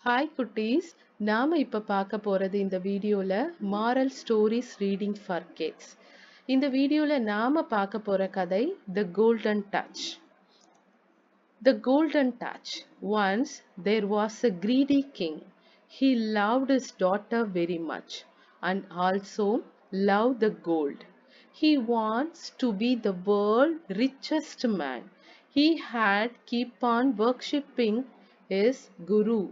Hi குட்டீஸ், நாம இப்ப பார்க்க போறது இந்த வீடியோல moral stories reading for kids. இந்த வீடியோல நாம பார்க்க போற கதை the golden touch. The Golden Touch. Once there was a greedy king. He loved his daughter very much and also loved the gold. He wants to be the world's richest man. He had keep on worshipping his guru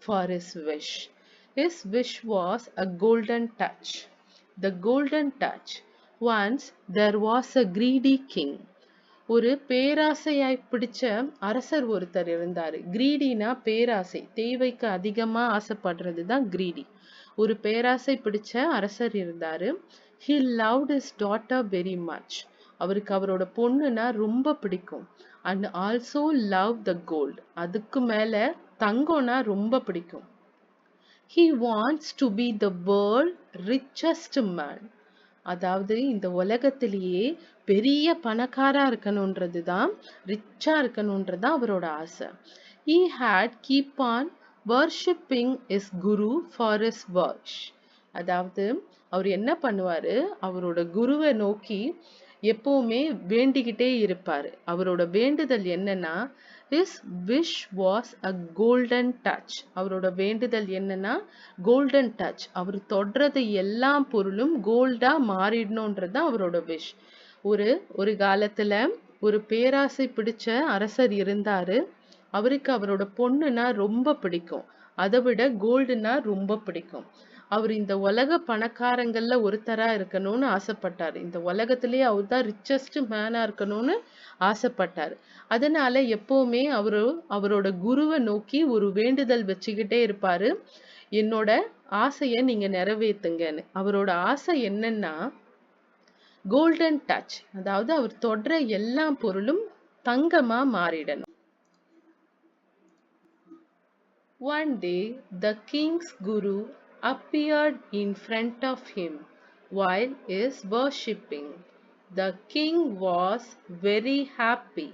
for his wish. His wish was a golden touch. The golden touch. Once there was a greedy king. ஒரு பேராசையாய் பிடிச்ச அரசர் ஒருத்தர் இருந்தாரு. கிரீடினா பேராசை, தேவைக்கு அதிகமா ஆசைப்படுறது தான் கிரீடி. ஒரு பேராசை பிடிச்ச அரசர் இருந்தாரு. He loved his daughter very much. அவருக்கு அவரோட பொண்ணுனா ரொம்ப பிடிக்கும். And also loved the gold. அதுக்கு மேல தங்கம்னா ரொம்ப பிடிக்கும். He wants to be the world richest man. அதாவது இந்த உலகத்திலேயே பெரிய பணக்காரா இருக்கணும்ன்றது தான், ரிச்சா இருக்கணும்ன்றது தான் அவரோட ஆசை. He had keep on worshipping his guru for his wish. அதாவது அவர் என்ன பண்ணுவாரு, அவரோட குருவை நோக்கி எப்பவுமே வேண்டிக்கிட்டே இருப்பாரு. அவரோட வேண்டுதல் என்னன்னா, his wish was a golden touch. அவரோட வேண்டுதல் என்னன்னா golden touch. அவர் தொடுறது எல்லா பொருளும் கோல்டா மாறிடணும்ன்றது தான் அவரோட விஷ். ஒரு காலத்துல ஒரு பேராசை பிடிச்ச அரசர் இருந்தாரு. அவருக்கு அவரோட பொண்ணுனா ரொம்ப பிடிக்கும். அதை விட கோல்டுனா ரொம்ப பிடிக்கும். அவர் இந்த உலக பணக்காரங்கள்ல ஒருத்தரா இருக்கணும்னு ஆசைப்பட்டாரு. இந்த உலகத்திலேயே அவர் தான் ரிச்சஸ்ட் மேனா இருக்கணும்னு ஆசைப்பட்டாரு. அதனால எப்பவுமே அவரோட குருவை நோக்கி ஒரு வேண்டுதல் வச்சுக்கிட்டே இருப்பாரு. என்னோட ஆசைய நீங்க நிறைவேத்துங்கன்னு. அவரோட ஆசை என்னன்னா கோல்டன் டச், அதாவது அவர் தொடுற எல்லா பொருளும் தங்கமா மாறிடணும். One day the king's guru appeared in front of him while he was worshipping. The king was very happy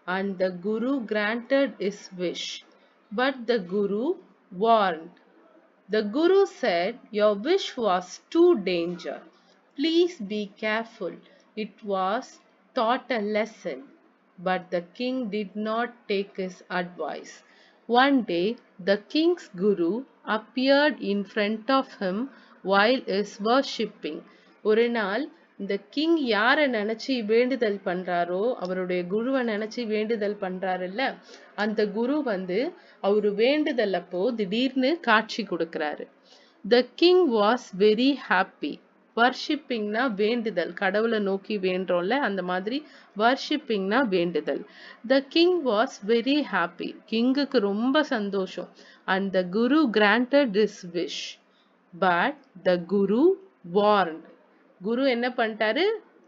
and the guru granted his wish. But the guru warned. The guru said, "Your wish was too danger. Please be careful." It was taught a lesson. But the king did not take his advice. One day, the king's guru appeared in front of him while he was worshipping. ஒரு நாள் இந்த king யாரை நினைச்சு வேண்டுதல் பண்றாரோ, அவருடைய குருவை நினைச்சு வேண்டுதல் பண்றாருல்ல, அந்த குரு அவரு வேண்டுதல் அப்போ திடீர்னு காட்சி கொடுக்கிறாரு. The king was very happy. வர்ஷிப்பிங்னா வேண்டுதல், கடவுளை நோக்கி வேண்டோம்ல, அந்த மாதிரி வர்ஷிப்பிங்னா வேண்டுதல். The king was very happy. கிங்குக்கு ரொம்ப சந்தோஷம். And the guru granted his wish. But the guru warned. குரு என்ன பண்ணிட்டாரு,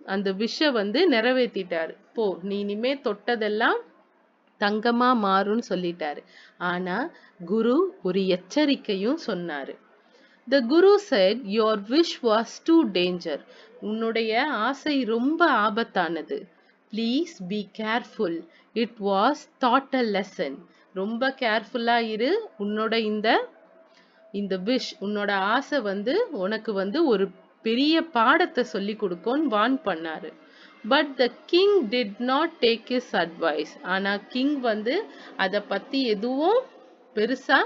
அந்த விஷ நிறைவேற்றிட்டாரு. போ, நீ இனிமே தொட்டதெல்லாம் தங்கமா மாறும்னு சொல்லிட்டாரு. ஆனா குரு ஒரு எச்சரிக்கையும் சொன்னாரு. The guru said, "Your wish was too danger." உன்னுடைய ஆசை ரொம்ப ஆபத்தானது. Please be careful. It was taught a lesson. ரொம்ப கேர்ஃபுல்லா இரு. உன்னோட இந்த விஷ், உன்னோட ஆசை உனக்கு ஒரு பெரிய பாடத்தை சொல்லி கொடுக்கும்னு வார்ன் பண்ணாரு. But the king did not take his advice. ஆனா கிங் அத பத்தி எதுவும் பெருசா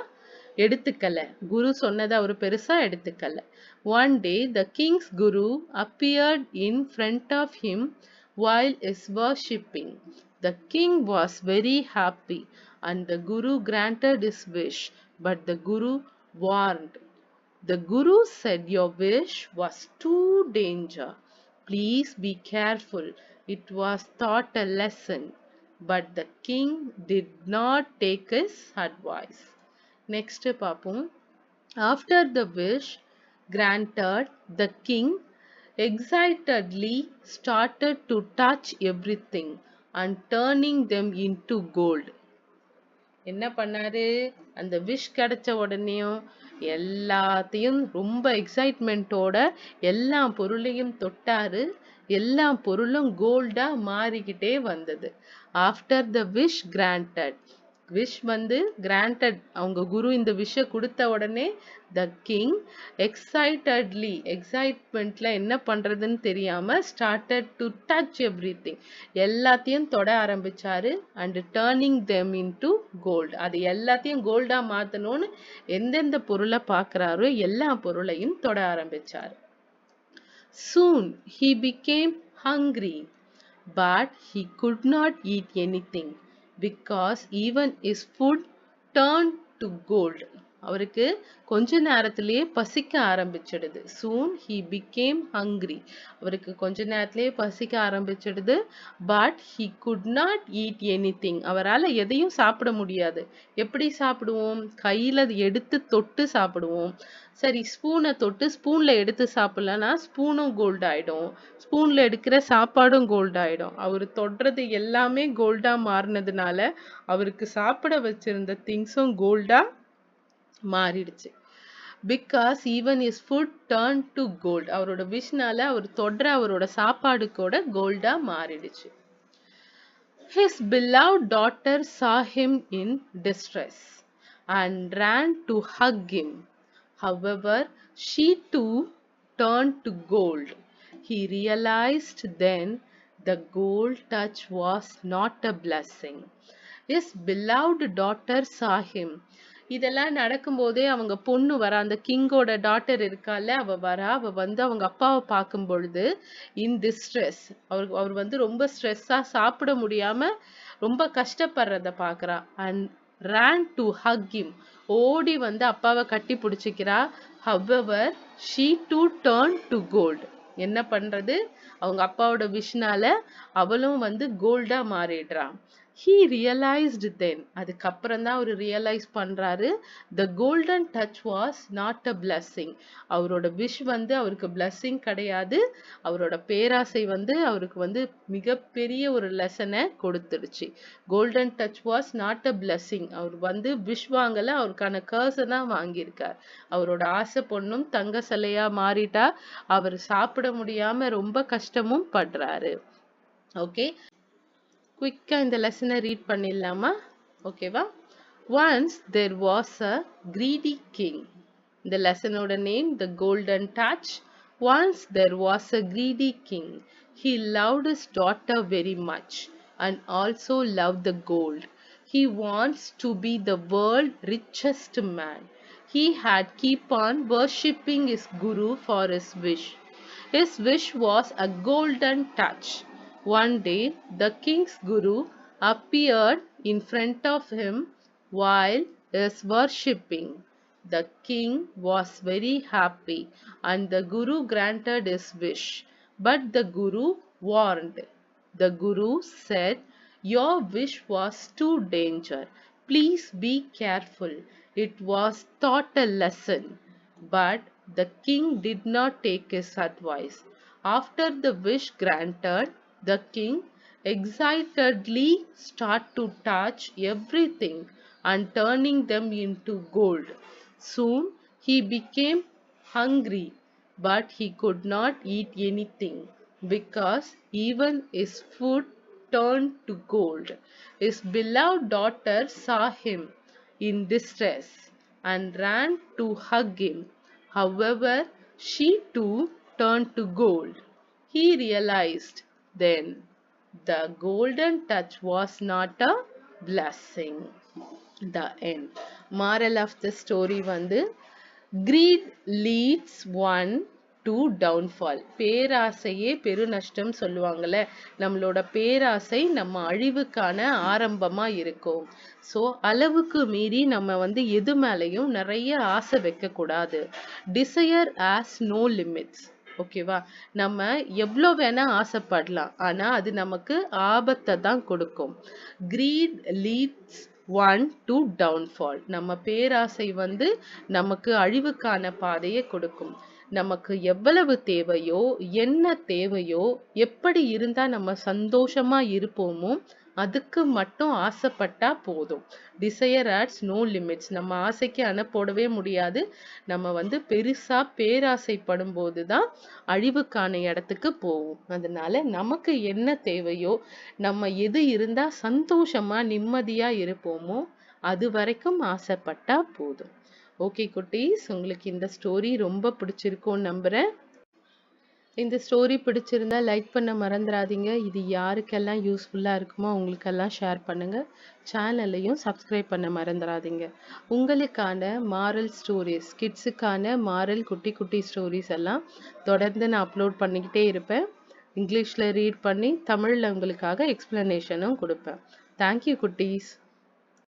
எடுத்துக்கல. குரு சொன்னதை அவர் பெருசா எடுத்துக்கல. One day the king's guru appeared in front of him while he was worshipping. The king was very happy and the guru granted his wish. But the guru warned. The guru said, "Your wish was too danger. Please be careful." It was taught a lesson. But the king did not take his advice. Next பார்ப்போம். After the wish granted, the king excitedly started to touch everything and turning them into gold. என்ன பண்ணாரு, அந்த wish கிடைச்ச உடனேயும் எல்லாத்தையும் ரொம்ப எக்ஸைட்மெண்ட்டோட எல்லா பொருளையும் தொட்டாரு. எல்லா பொருளும் கோல்டா மாறிக்கிட்டே வந்தது. After the wish granted, wish வந்து கிராண்டட். அவங்க குரு இந்த விஷ கொடுத்த உடனே த கிங் எக்ஸைட்மெண்ட்ல என்ன பண்றதுன்னு தெரியாம ஸ்டார்டட் டு டச் எவ்ரிதிங். எல்லாத்தையும் தொட ஆரம்பிச்சாரு. And turning them into gold. அது எல்லாத்தையும் கோல்டா மாத்தணும்னு எந்தெந்த பொருளை பார்க்கறாரோ எல்லா பொருளையும் தொட ஆரம்பிச்சாரு. Soon he became hungry, but he could not eat anything because even his food turned to gold. அவருக்கு கொஞ்ச நேரத்திலேயே பசிக்க ஆரம்பிச்சிடுது. Soon he became hungry. அவருக்கு கொஞ்ச நேரத்திலேயே பசிக்க ஆரம்பிச்சிடுது. But he could not eat anything. அவரால எதையும் சாப்பிட முடியாது. எப்படி சாப்பிடுவோம்? கையில எடுத்து தொட்டு சாப்பிடுவோம். சரி, ஸ்பூனை தொட்டு ஸ்பூன்ல எடுத்து சாப்பிடலன்னா ஸ்பூனும் கோல்ட் ஆயிடும். ஸ்பூன்ல எடுக்கிற சாப்பாடும் கோல்ட் ஆயிடும். அவர் தொடுறது எல்லாமே கோல்டா மாறினதுனால அவருக்கு சாப்பிட வச்சிருந்த திங்ஸும் கோல்டா மாறிடுச்சு. Because even is food turn to gold. அவரோட விஷனால அவர் தொடுற அவரோட சாப்பாடு கூட கோல்டா மாறிடுச்சு. His beloved daughter saw him in distress and ran to hug him. However, she too turned to gold. He realized then the gold touch was not a blessing. His beloved daughter saw him. இதெல்லாம் நடக்கும்போதே அவங்க பொண்ணு வரா, அந்த கிங்கோட daughter இருக்கால, அவ வரா. அவ வந்து அவங்க அப்பாவை பார்க்கும் பொழுது இன் டிஸ்ட்ரெஸ், அவர் வந்து ரொம்ப ஸ்ட்ரெஸ்ஸா சாப்பிட முடியாம ரொம்ப கஷ்டப்படுறத பாக்குறா. And ran to hug him. ஓடி வந்து அப்பாவை கட்டி பிடிச்சிக்கிறா. However, she too turned to gold. என்ன பண்றது? அவங்க அப்பாவோட விஷனால அவளும் வந்து கோல்டா மாறிடுறா. He realized then. அதுக்கப்புறம் தான் அவர் ரியலைஸ் பண்றாரு, the golden touch was not a blessing. அவரோட விஷ் வந்து அவருக்கு பிளஸ்ஸிங் கிடையாது. அவரோட பேராசை வந்து அவருக்கு வந்து மிகப்பெரிய ஒரு லெசனை கொடுத்துடுச்சு. Golden touch was not a blessing. அவர் வந்து விஷ் வாங்கல, அவருக்கான கர்ஸை தான் வாங்கியிருக்கார். அவரோட ஆசை பொண்ணும் தங்க சிலையா மாறிட்டா. அவர் சாப்பிட முடியாம ரொம்ப கஷ்டமும் படுறாரு. ஓகே, குயிக்கா இந்த லெசனை ரீட் பண்ணிடலாமா? ஓகேவா? Once there was a greedy king. The lessonோட name The Golden Touch. Once there was a greedy king. He loved his daughter very much and also loved the gold. He wants to be the world's richest man. He had keep on worshipping his guru for his wish. His wish was a golden touch. One day, the king's guru appeared in front of him while he was worshipping. The king was very happy and the guru granted his wish. But the guru warned. The guru said, "Your wish was too danger. Please be careful." It was taught a lesson. But the king did not take his advice. After the wish granted, the king excitedly started to touch everything and turning them into gold. Soon he became hungry, but he could not eat anything because even his food turned to gold. His beloved daughter saw him in distress and ran to hug him. However, she too turned to gold. He realized then the golden touch was not a blessing. The end. Moral of the story வந்து greed leads one to downfall. பேராசையே பெருநஷ்டம் சொல்லுவாங்கல்ல. நம்மளோட பேராசை நம்ம அழிவுக்கான ஆரம்பமா இருக்கும். So அளவுக்கு மீறி நம்ம வந்து எது மேலேயும் நிறைய ஆசை வைக்க கூடாது. Desire has no limits. ஓகேவா? நம்ம எவ்வளோ வேணா ஆசைப்படலாம், ஆனா அது நமக்கு ஆபத்தை தான் கொடுக்கும். greed leads one to downfall. நம்ம பேராசை வந்து நமக்கு அழிவுக்கான பாதையை கொடுக்கும். நமக்கு எவ்வளவு தேவையோ, என்ன தேவையோ, எப்படி இருந்தா நம்ம சந்தோஷமா இருப்போமோ அதுக்கு மட்டும் ஆசைப்பட்டா போதும். Desire has no limits. நம்ம ஆசைக்கு அணை போடவே முடியாது. நம்ம வந்து பெருசா பேராசைப்படும் போதுதான் அழிவுக்கான இடத்துக்கு போவோம். அதனால நமக்கு என்ன தேவையோ, நம்ம எது இருந்தா சந்தோஷமா நிம்மதியா இருப்போமோ அது வரைக்கும் ஆசைப்பட்டா போதும். ஓகே குட்டீஸ், உங்களுக்கு இந்த ஸ்டோரி ரொம்ப பிடிச்சிருக்கும்னு நம்புறேன். இந்த ஸ்டோரி பிடிச்சிருந்தா லைக் பண்ண மறந்துடாதீங்க. இது யாருக்கெல்லாம் யூஸ்ஃபுல்லாக இருக்குமோ அவங்களுக்கெல்லாம் ஷேர் பண்ணுங்கள். சேனலையும் சப்ஸ்கிரைப் பண்ண மறந்துடாதீங்க. உங்களுக்கான மாரல் ஸ்டோரிஸ், கிட்ஸுக்கான மாரல் குட்டி குட்டி ஸ்டோரிஸ் எல்லாம் தொடர்ந்து நான் அப்லோட் பண்ணிக்கிட்டே இருப்பேன். இங்கிலீஷில் ரீட் பண்ணி தமிழில் உங்களுக்காக எக்ஸ்ப்ளனேஷனும் கொடுப்பேன். தேங்க்யூ குட்டீஸ்.